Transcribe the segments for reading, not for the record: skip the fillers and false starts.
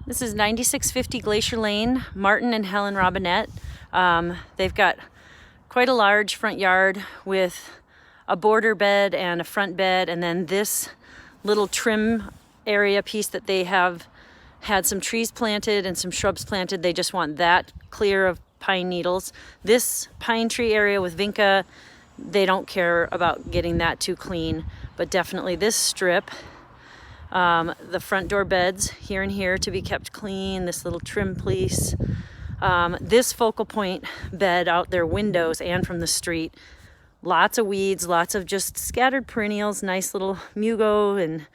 This is 9650 Glacier Lane, Martin and Helen Robinette. They've got quite a large front yard with a border bed and a front bed, and then this little trim area piece that they have had some trees planted and some shrubs planted. They just want that clear of pine needles. This pine tree area with vinca, they don't care about getting that too clean, but definitely this strip. The front door beds here and here to be kept clean, this little trim piece. This focal point bed out their windows and from the street. Lots of weeds, lots of just scattered perennials, nice little mugo and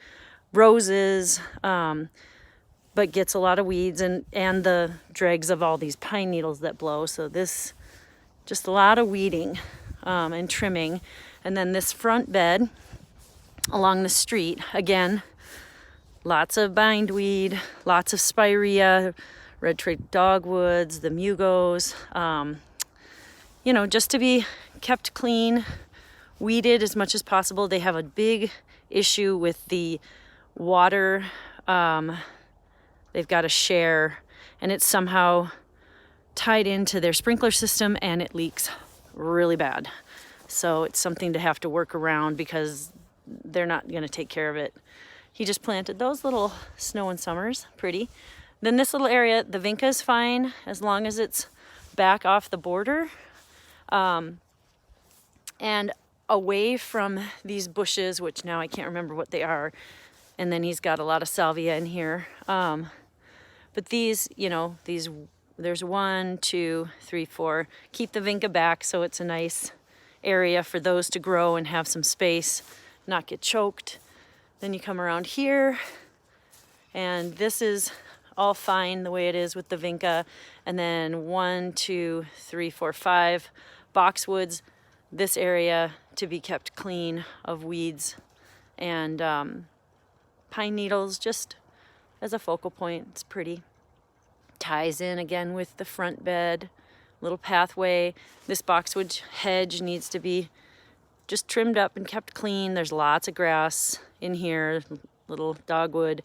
roses, but gets a lot of weeds and the dregs of all these pine needles that blow. So this, just a lot of weeding and trimming. And then this front bed along the street, again, lots of bindweed, lots of spirea, red-trade dogwoods, the mugos, you know, just to be kept clean, weeded as much as possible. They have a big issue with the water. They've got a share, and it's somehow tied into their sprinkler system, and it leaks really bad. So it's something to have to work around because they're not going to take care of it. He just planted those little snow and summers, pretty. Then this little area, the vinca is fine as long as it's back off the border and away from these bushes, which now I can't remember what they are. And then he's got a lot of salvia in here. But these, you know, there's 1, 2, 3, 4. Keep the vinca back so it's a nice area for those to grow and have some space, not get choked. Then you come around here, and this is all fine the way it is with the vinca. And then 1, 2, 3, 4, 5 boxwoods. This area to be kept clean of weeds and pine needles, just as a focal point. It's pretty. Ties in again with the front bed, little pathway. This boxwood hedge needs to be just trimmed up and kept clean. There's lots of grass in here, little dogwood.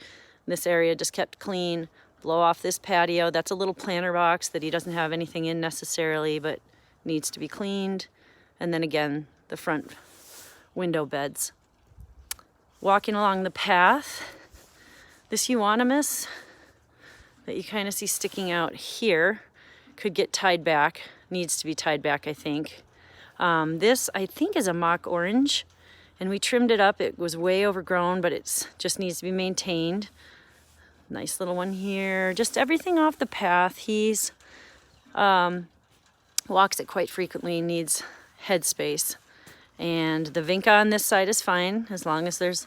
This area just kept clean. Blow off this patio. That's a little planter box that he doesn't have anything in necessarily, but needs to be cleaned. And then again, the front window beds. Walking along the path, this euonymus that you kind of see sticking out here could get tied back, needs to be tied back, I think. This, I think, is a mock orange, and we trimmed it up. It was way overgrown, but it just needs to be maintained. Nice little one here. Just everything off the path. He's walks it quite frequently, needs headspace. And the vinca on this side is fine, as long as there's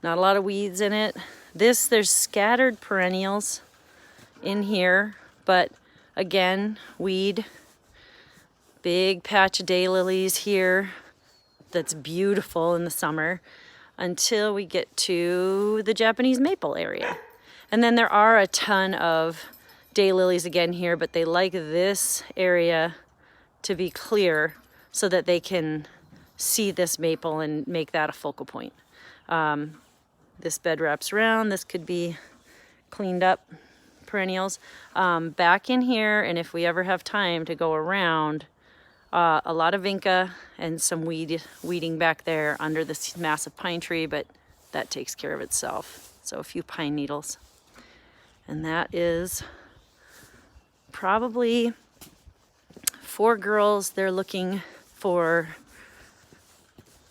not a lot of weeds in it. There's scattered perennials in here, but again, weed. Big patch of daylilies here that's beautiful in the summer until we get to the Japanese maple area. And then there are a ton of daylilies again here, but they like this area to be clear so that they can see this maple and make that a focal point. This bed wraps around. This could be cleaned up, perennials. Back in here, and if we ever have time to go around, a lot of vinca and some weeding back there under this massive pine tree, but that takes care of itself. So a few pine needles. And that is probably 4 girls. They're looking for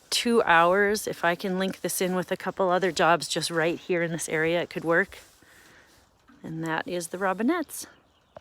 2 hours. If I can link this in with a couple other jobs just right here in this area, it could work. And that is the Robinettes.